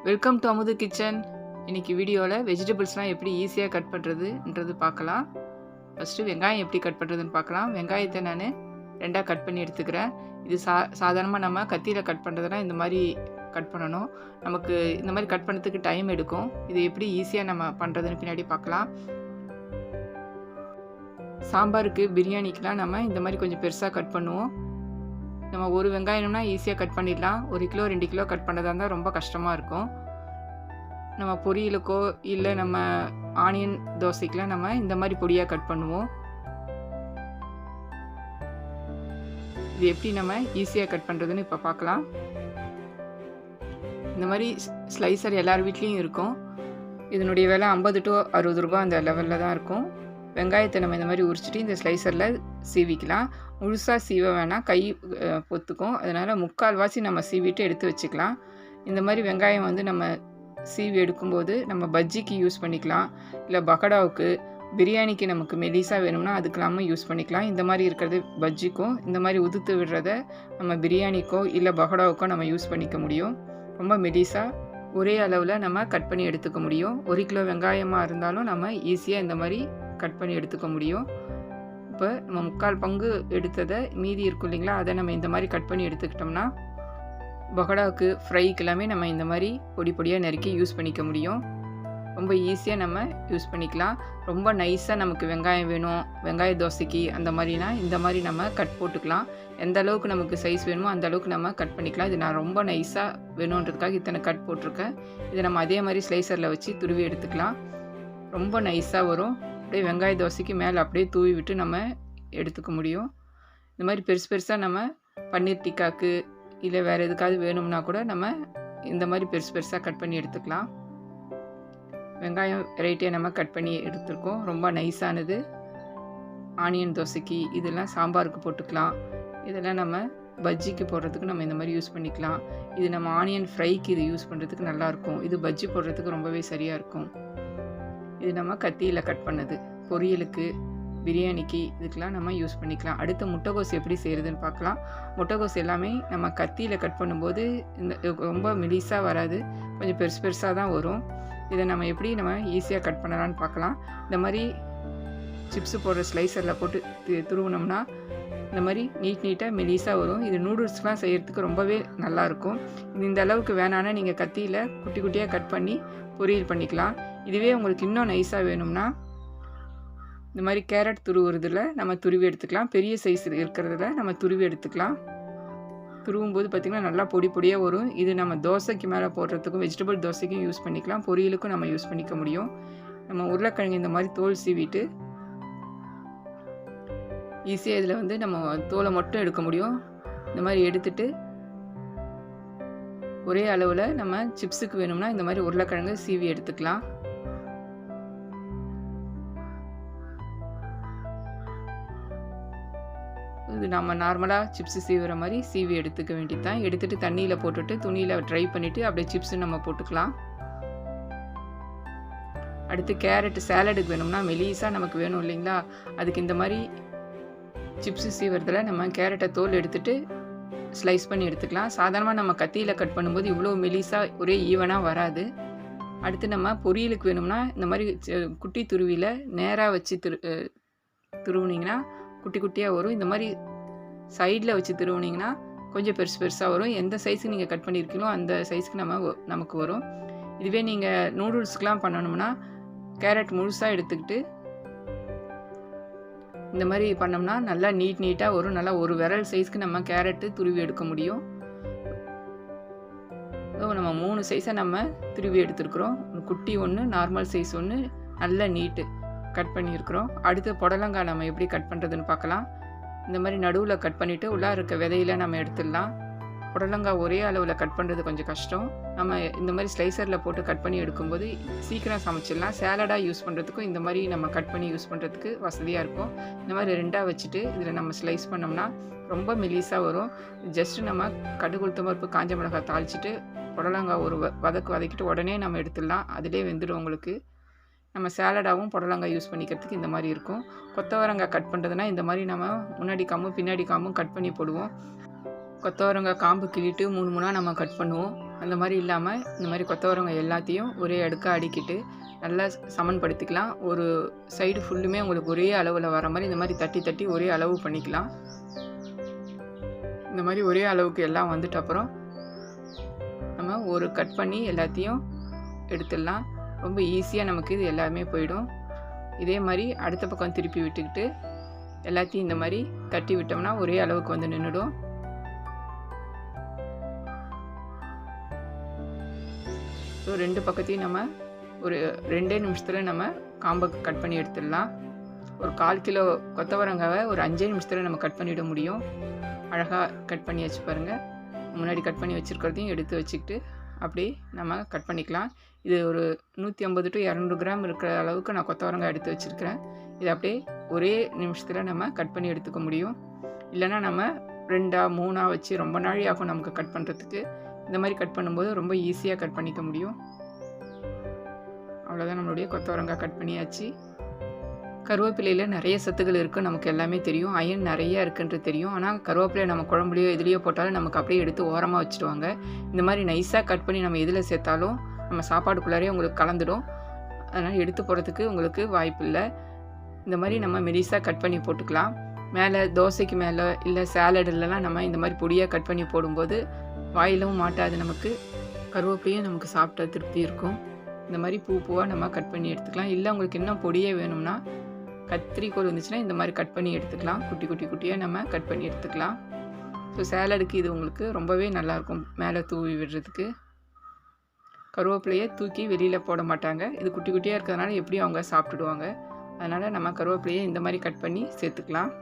Welcome to அமுது kitchen. இன்றைக்கி வீடியோவில் வெஜிடபிள்ஸ்லாம் எப்படி ஈஸியாக கட் பண்ணுறதுன்றது பார்க்கலாம். ஃபஸ்ட்டு வெங்காயம் எப்படி கட் பண்ணுறதுன்னு பார்க்கலாம். வெங்காயத்தை நான் ரெண்டாக கட் பண்ணி எடுத்துக்கிறேன். இது சாதாரணமாக நம்ம கத்தியில் கட் பண்ணுறதுனா இந்த மாதிரி கட் பண்ணணும். நமக்கு இந்த மாதிரி கட் பண்ணுறதுக்கு டைம் எடுக்கும். இது எப்படி ஈஸியாக நம்ம பண்ணுறதுன்னு பின்னாடி பார்க்கலாம். சாம்பாருக்கு பிரியாணிக்கெலாம் நம்ம இந்த மாதிரி கொஞ்சம் பெருசாக கட் பண்ணுவோம். நம்ம ஒரு வெங்காயம்னா ஈஸியாக கட் பண்ணிடலாம். 1 கிலோ 2 கிலோ கட் பண்ணுறதா இருந்தால் ரொம்ப கஷ்டமாக இருக்கும். நம்ம பொரியலுக்கோ இல்லை நம்ம ஆனியன் தோசைக்கெலாம் நம்ம இந்த மாதிரி பொடியாக கட் பண்ணுவோம். இது எப்படி நம்ம ஈஸியாக கட் பண்ணுறதுன்னு இப்போ பார்க்கலாம். இந்த மாதிரி ஸ்லைசர் எல்லார் வீட்லேயும் இருக்கும். இதனுடைய விலை 50 to 60 ரூபா அந்த லெவலில் தான் இருக்கும். வெங்காயத்தை நம்ம இந்த மாதிரி உரிச்சிட்டு இந்த ஸ்லைசரில் சீவிக்கலாம். முழுசாக சீவ வேணாம், கை பொத்துக்கும். அதனால் முக்கால்வாசி நம்ம சீவிட்டு எடுத்து வச்சுக்கலாம். இந்த மாதிரி வெங்காயம் வந்து நம்ம சீவி எடுக்கும்போது நம்ம பஜ்ஜிக்கு யூஸ் பண்ணிக்கலாம், இல்லை பக்கோடாவுக்கு, பிரியாணிக்கு நமக்கு மெலிசாக வேணும்னா அதுக்கெல்லாமல் யூஸ் பண்ணிக்கலாம். இந்த மாதிரி இருக்கிறது பஜ்ஜிக்கும், இந்த மாதிரி உதுத்து விடுறத நம்ம பிரியாணிக்கோ இல்லை பக்கோடாவுக்கோ நம்ம யூஸ் பண்ணிக்க முடியும். ரொம்ப மெலிசாக ஒரே அளவில் நம்ம கட் பண்ணி எடுத்துக்க முடியும். 1 கிலோ வெங்காயமாக இருந்தாலும் நம்ம ஈஸியாக இந்த மாதிரி கட் பண்ணி எடுத்துக்க முடியும். இப்போ நம்ம 3/4 பங்கு எடுத்ததை மீதி இருக்கும் இல்லைங்களா, அதை நம்ம இந்த மாதிரி கட் பண்ணி எடுத்துக்கிட்டோம்னா பக்கோடாவுக்கு, ஃப்ரைக்கு எல்லாமே நம்ம இந்த மாதிரி பொடி பொடியாக நறுக்கி யூஸ் பண்ணிக்க முடியும். ரொம்ப ஈஸியாக நம்ம யூஸ் பண்ணிக்கலாம். ரொம்ப நைஸாக நமக்கு வெங்காயம் வேணும், வெங்காய தோசைக்கு அந்த மாதிரினா இந்த மாதிரி நம்ம கட் போட்டுக்கலாம். எந்த அளவுக்கு நமக்கு சைஸ் வேணுமோ அந்த அளவுக்கு நம்ம கட் பண்ணிக்கலாம். இது நான் ரொம்ப நைஸாக வேணுன்றதுக்காக இத்தனை கட் போட்டிருக்கேன். இதை நம்ம அதே மாதிரி ஸ்லைசரில் வச்சு துருவி எடுத்துக்கலாம். ரொம்ப நைஸாக வரும். அப்படியே வெங்காய தோசைக்கு மேலே அப்படியே தூவி விட்டு நம்ம எடுத்துக்க முடியும். இந்த மாதிரி பெருசு பெருசாக நம்ம பன்னீர் டிக்காக்கு இல்லை வேறு எதுக்காவது வேணும்னா கூட நம்ம இந்த மாதிரி பெருசு பெருசாக கட் பண்ணி எடுத்துக்கலாம். வெங்காயம் வெரைட்டியாக நம்ம கட் பண்ணி எடுத்துருக்கோம். ரொம்ப நைஸானது. ஆனியன் தோசைக்கு, இதெல்லாம் சாம்பாருக்கு போட்டுக்கலாம். இதெல்லாம் நம்ம பஜ்ஜிக்கு போடுறதுக்கு நம்ம இந்த மாதிரி யூஸ் பண்ணிக்கலாம். இது நம்ம ஆனியன் ஃப்ரைக்கு இது யூஸ் பண்ணுறதுக்கு நல்லாயிருக்கும். இது பஜ்ஜி போடுறதுக்கு ரொம்பவே சரியாக இருக்கும். இது நம்ம கத்தியில் கட் பண்ணது. பொரியலுக்கு, பிரியாணிக்கு இதுக்கெலாம் நம்ம யூஸ் பண்ணிக்கலாம். அடுத்து முட்டைகோஸ் எப்படி செய்கிறதுன்னு பார்க்கலாம். முட்டைகோஸ் எல்லாமே நம்ம கத்தியில் கட் பண்ணும்போது இந்த ரொம்ப மெலிசாக வராது, கொஞ்சம் பெருசு பெருசாக தான் வரும். இதை நம்ம எப்படி நம்ம ஈஸியாக கட் பண்ணலான்னு பார்க்கலாம். இந்த மாதிரி சிப்ஸு போடுற ஸ்லைசரில் போட்டு துருவினோம்னா இந்த மாதிரி நீட்டாக மெலிசாக வரும். இது நூடுல்ஸ்லாம் செய்கிறதுக்கு ரொம்பவே நல்லாயிருக்கும். இந்த அளவுக்கு வேணான்னா நீங்கள் கத்தியில் குட்டி குட்டியாக கட் பண்ணி பொரியல் பண்ணிக்கலாம். இதுவே உங்களுக்கு இன்னும் நைஸாக வேணும்னா இந்த மாதிரி கேரட் துருவுறதுல நம்ம துருவி எடுத்துக்கலாம். பெரிய சைஸ் இருக்கிறதுல நம்ம துருவி எடுத்துக்கலாம். துருவும்போது பார்த்திங்கன்னா நல்லா பொடி பொடியாக வரும். இது நம்ம தோசைக்கு மேலே போடுறதுக்கும், வெஜிடபிள் தோசைக்கும் யூஸ் பண்ணிக்கலாம், பொரியலுக்கும் நம்ம யூஸ் பண்ணிக்க முடியும். நம்ம உருளைக்கிழங்கு இந்த மாதிரி தோல் சீவிட்டு ஈஸியாக இதில் வந்து நம்ம தோலை மட்டும் எடுக்க முடியும். இந்த மாதிரி எடுத்துட்டு ஒரே அளவில் நம்ம சிப்ஸுக்கு வேணும்னா இந்த மாதிரி உருளைக்கிழங்கு சீவி எடுத்துக்கலாம். இது நம்ம நார்மலாக சிப்ஸு சீவுற மாதிரி சீவி எடுத்துக்க வேண்டியது தான். எடுத்துகிட்டு தண்ணியில் போட்டுட்டு துணியில் ட்ரை பண்ணிவிட்டு அப்படியே சிப்ஸு நம்ம போட்டுக்கலாம். அடுத்து கேரட் சேலடுக்கு வேணும்னா மெலிசாக நமக்கு வேணும் இல்லைங்களா, அதுக்கு இந்த மாதிரி சிப்ஸு சீவுறதுல நம்ம கேரட்டை தோல் எடுத்துகிட்டு ஸ்லைஸ் பண்ணி எடுத்துக்கலாம். சாதாரணமாக நம்ம கத்தியில் கட் பண்ணும்போது இவ்வளோ மெலிசாக ஒரே ஈவனாக வராது. அடுத்து நம்ம பொரியலுக்கு வேணும்னா இந்த மாதிரி குட்டி துருவியில் நேராக வச்சு துருவுனிங்கன்னா குட்டி குட்டியாக வரும். இந்த மாதிரி சைடில் வச்சு திருவுனிங்கன்னா கொஞ்சம் பெருசு பெருசாக வரும். எந்த சைஸுக்கு நீங்கள் கட் பண்ணியிருக்கீங்களோ அந்த சைஸுக்கு நமக்கு வரும். இதுவே நீங்கள் நூடுல்ஸ்க்கெலாம் பண்ணணும்னா கேரட் முழுசாக எடுத்துக்கிட்டு இந்த மாதிரி பண்ணோம்னா நல்லா நீட்டாக வரும். நல்லா ஒரு விரல் சைஸ்க்கு நம்ம கேரட்டு துருவி எடுக்க முடியும். நம்ம 3 சைஸை நம்ம துருவி எடுத்துருக்குறோம். குட்டி ஒன்று, நார்மல் சைஸ் ஒன்று, நல்ல நீட்டு கட் பண்ணியிருக்கிறோம். அடுத்து புடலங்காய் நம்ம எப்படி கட் பண்ணுறதுன்னு பார்க்கலாம். இந்த மாதிரி நடுவில் கட் பண்ணிவிட்டு உள்ளே இருக்க விதையில நம்ம எடுத்துடலாம். புடலங்காய் ஒரே அளவில் கட் பண்ணுறது கொஞ்சம் கஷ்டம். நம்ம இந்த மாதிரி ஸ்லைசரில் போட்டு கட் பண்ணி எடுக்கும்போது சீக்கிரம் சமைச்சிடலாம். சேலடாக யூஸ் பண்ணுறதுக்கும் இந்த மாதிரி நம்ம கட் பண்ணி யூஸ் பண்ணுறதுக்கு வசதியாக இருக்கும். இந்த மாதிரி 2ஆக வச்சுட்டு இதில் நம்ம ஸ்லைஸ் பண்ணோம்னா ரொம்ப மெலிசாக வரும். ஜஸ்ட்டு நம்ம கடுகு, உளுத்தம் பருப்பு, காஞ்ச மிளகாய் தாளிச்சிட்டு புடலங்காய் ஒரு வதக்கிட்டு உடனே நம்ம எடுத்துடலாம். அதிலே வெந்துடும் உங்களுக்கு. நம்ம சேலடாகவும் புடலங்காய் யூஸ் பண்ணிக்கிறதுக்கு இந்த மாதிரி இருக்கும். கொத்தவரங்காய் கட் பண்ணுறதுனா இந்த மாதிரி நம்ம முன்னாடி காம்பும் பின்னாடி காம்பும் கட் பண்ணி போடுவோம். கொத்தவரங்காய் காம்பு கிள்ளிட்டு 3 3 நம்ம கட் பண்ணுவோம். அந்த மாதிரி இல்லாமல் இந்த மாதிரி கொத்தவரங்காய் எல்லாத்தையும் ஒரே அடுக்காக அடுக்கிட்டு நல்லா சமன்படுத்திக்கலாம். ஒரு சைடு ஃபுல்லுமே உங்களுக்கு ஒரே அளவில் வர மாதிரி இந்த மாதிரி தட்டி தட்டி ஒரே அளவு பண்ணிக்கலாம். இந்த மாதிரி ஒரே அளவுக்கு எல்லாம் வந்துட்ட அப்புறம் நம்ம ஒரு கட் பண்ணி எல்லாத்தையும் எடுத்துடலாம். ரொம்ப ஈஸியாக நமக்கு இது எல்லாமே போயிடும். இதே மாதிரி அடுத்த பக்கம் திருப்பி விட்டுக்கிட்டு எல்லாத்தையும் இந்த மாதிரி தட்டி விட்டோம்னா ஒரே அளவுக்கு வந்து நின்றுடும். ஸோ 2 பக்கத்தையும் நம்ம ஒரு 2 நிமிஷத்தில் நம்ம காம்பை கட் பண்ணி எடுத்துடலாம். ஒரு 1/4 கிலோ கொத்தவரங்காவை ஒரு 5 நிமிஷத்தில் நம்ம கட் பண்ணிட முடியும். அழகாக கட் பண்ணி வச்சு பாருங்கள். முன்னாடி கட் பண்ணி வச்சுருக்கிறதையும் எடுத்து வச்சுக்கிட்டு அப்படி நம்ம கட் பண்ணிக்கலாம். இது ஒரு 150 to 200 கிராம் இருக்கிற அளவுக்கு நான் கொத்தவரங்காய் எடுத்து வச்சுருக்கிறேன். இது அப்படியே ஒரே நிமிஷத்தில் நம்ம கட் பண்ணி எடுத்துக்க முடியும். இல்லைனா நம்ம 2ஆ 3ஆ வச்சு ரொம்ப நாழி ஆகும் நமக்கு கட் பண்ணுறதுக்கு. இந்த மாதிரி கட் பண்ணும்போது ரொம்ப ஈஸியாக கட் பண்ணிக்க முடியும். அவ்வளோதான், நம்மளுடைய கொத்தவரங்காய் கட் பண்ணியாச்சு. கருவேப்பிலையில் நிறைய சத்துக்கள் இருக்குது, நமக்கு எல்லாமே தெரியும். அயன் நிறைய இருக்குன்றது தெரியும். ஆனால் கருவேப்பிலையை நம்ம குழம்புலையோ எதுலேயோ போட்டாலும் நமக்கு அப்படியே எடுத்து ஓரமாக வச்சுடுவாங்க. இந்த மாதிரி நைஸாக கட் பண்ணி நம்ம எதில் சேர்த்தாலும் நம்ம சாப்பாடுக்குள்ளாரே உங்களுக்கு கலந்துடும். அதனால் எடுத்து போகிறதுக்கு உங்களுக்கு வாய்ப்பு இல்லை. இந்த மாதிரி நம்ம மெலிசாக கட் பண்ணி போட்டுக்கலாம். மேலே தோசைக்கு மேலே இல்லை சாலடுலலாம் நம்ம இந்த மாதிரி பொடியாக கட் பண்ணி போடும்போது வாயிலும் மாட்டாது. நமக்கு கருவேப்பிலையும் நமக்கு சாப்பிட்ட திருப்தி இருக்கும். இந்த மாதிரி பூவாக நம்ம கட் பண்ணி எடுத்துக்கலாம். இல்லை உங்களுக்கு இன்னும் பொடியே வேணும்னா கத்திரிக்கோல் இருந்துச்சுன்னா இந்த மாதிரி கட் பண்ணி எடுத்துக்கலாம். குட்டி குட்டி குட்டியாக நம்ம கட் பண்ணி எடுத்துக்கலாம். ஸோ சேலடுக்கு இது உங்களுக்கு ரொம்பவே நல்லாயிருக்கும். மேலே தூவி விடுறதுக்கு கருவேப்பிலையை தூக்கி வெளியில் போட மாட்டாங்க. இது குட்டி குட்டியாக இருக்கிறதுனால எப்படியும் அவங்க சாப்பிட்டுடுவாங்க. அதனால் நம்ம கருவேப்பிலையை இந்த மாதிரி கட் பண்ணி சேர்த்துக்கலாம்.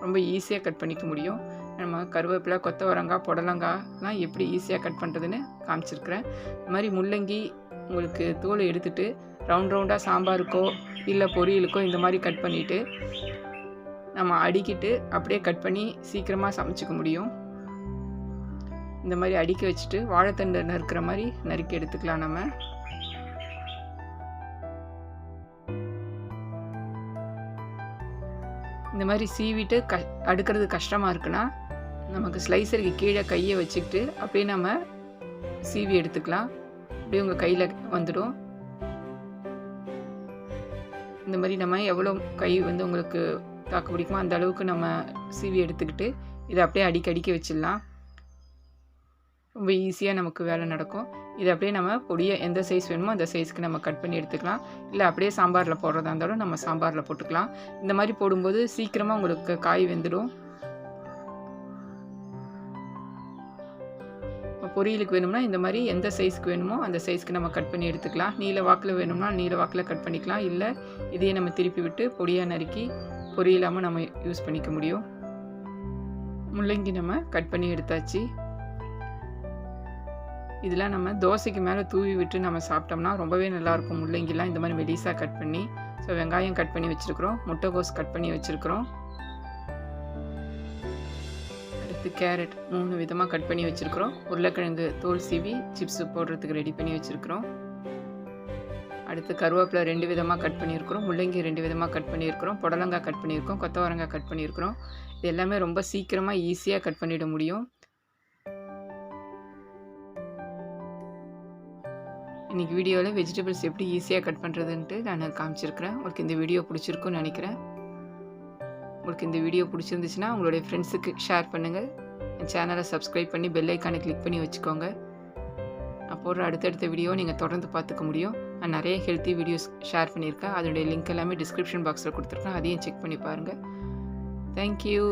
ரொம்ப ஈஸியாக கட் பண்ணிக்க முடியும். நம்ம கருவேப்பிலை, கொத்தவரங்காய், புடலங்காய்லாம் எப்படி ஈஸியாக கட் பண்ணுறதுன்னு காமிச்சிருக்கிறேன். இந்த மாதிரி முள்ளங்கி உங்களுக்கு தோல் எடுத்துகிட்டு ரவுண்டாக சாம்பாருக்கோ இல்லை பொரியலுக்கோ இந்த மாதிரி கட் பண்ணிவிட்டு நம்ம அடிக்கிட்டு அப்படியே கட் பண்ணி சீக்கிரமாக சமைச்சிக்க முடியும். இந்த மாதிரி அடுக்கி வச்சுட்டு வாழைத்தண்டு நறுக்கிற மாதிரி நறுக்கி எடுத்துக்கலாம். நம்ம இந்த மாதிரி சீவிட்டு அடுக்கிறது கஷ்டமாக இருக்குன்னா நமக்கு ஸ்லைசருக்கு கீழே கையை வச்சுக்கிட்டு அப்படியே நம்ம சீவி எடுத்துக்கலாம். அப்படியே உங்கள் கையில் வந்துடும். இந்த மாதிரி நம்ம எவ்வளோ கை வந்து உங்களுக்கு தாக்கு பிடிக்குமோ அந்த அளவுக்கு நம்ம சீவி எடுத்துக்கிட்டு இதை அப்படியே அடிக்கி வச்சிடலாம். ரொம்ப ஈஸியாக நமக்கு வேலை நடக்கும். இதை அப்படியே நம்ம பொடியை எந்த சைஸ் வேணுமோ அந்த சைஸ்க்கு நம்ம கட் பண்ணி எடுத்துக்கலாம். இல்லை அப்படியே சாம்பாரில் போடுறதா இருந்தாலும் நம்ம சாம்பாரில் போட்டுக்கலாம். இந்த மாதிரி போடும்போது சீக்கிரமாக உங்களுக்கு காய் வெந்துடும். பொரியலுக்கு வேணும்னா இந்த மாதிரி எந்த சைஸ்க்கு வேணுமோ அந்த சைஸ்க்கு நம்ம கட் பண்ணி எடுத்துக்கலாம். நீல வாக்கில் வேணும்னா நீல வாக்கில் கட் பண்ணிக்கலாம். இல்லை இதையே நம்ம திருப்பி விட்டு பொடியாக நறுக்கி பொரியலாமல் நம்ம யூஸ் பண்ணிக்க முடியும். முள்ளங்கி நம்ம கட் பண்ணி எடுத்தாச்சு. இதெல்லாம் நம்ம தோசைக்கு மேலே தூவி விட்டு நம்ம சாப்பிட்டோம்னா ரொம்பவே நல்லாயிருக்கும். முள்ளங்கிலாம் இந்த மாதிரி மெலிசாக கட் பண்ணி. ஸோ வெங்காயம் கட் பண்ணி வச்சுருக்குறோம், முட்டைகோஸ் கட் பண்ணி வச்சுருக்குறோம், அடுத்து கேரட் 3 விதமாக கட் பண்ணி வச்சுருக்குறோம், உருளைக்கிழங்கு தோல் சீவி சிப்ஸு போடுறதுக்கு ரெடி பண்ணி வச்சுருக்குறோம், அடுத்து கருவேப்பிலை 2 விதமாக கட் பண்ணியிருக்கிறோம், முள்ளங்கி 2 விதமாக கட் பண்ணியிருக்கிறோம், புடலங்காய் கட் பண்ணியிருக்கோம், கொத்தவரங்காய் கட் பண்ணியிருக்கிறோம். இது எல்லாமே ரொம்ப சீக்கிரமாக ஈஸியாக கட் பண்ணிட முடியும். இன்றைக்கி வீடியோவில் வெஜிடபிள்ஸ் எப்படி ஈஸியாக கட் பண்ணுறதுன்ட்டு நான் காமிச்சிருக்கிறேன். உங்களுக்கு இந்த வீடியோ பிடிச்சிருக்குன்னு நினைக்கிறேன். உங்களுக்கு இந்த வீடியோ பிடிச்சிருந்துச்சுன்னா உங்களுடைய ஃப்ரெண்ட்ஸுக்கு ஷேர் பண்ணுங்கள். என் சேனலை சப்ஸ்கிரைப் பண்ணி பெல் ஐக்கானை கிளிக் பண்ணி வச்சுக்கோங்க. நான் போடுற அடுத்தடுத்த வீடியோ நீங்கள் தொடர்ந்து பார்த்துக்க முடியும். நான் நிறைய ஹெல்த்தி வீடியோஸ் ஷேர் பண்ணியிருக்கேன். அதனுடைய லிங்க் எல்லாமே டிஸ்கிரிப்ஷன் பாக்ஸில் கொடுத்துருக்கேன். அதையும் செக் பண்ணி பாருங்கள். தேங்க்யூ.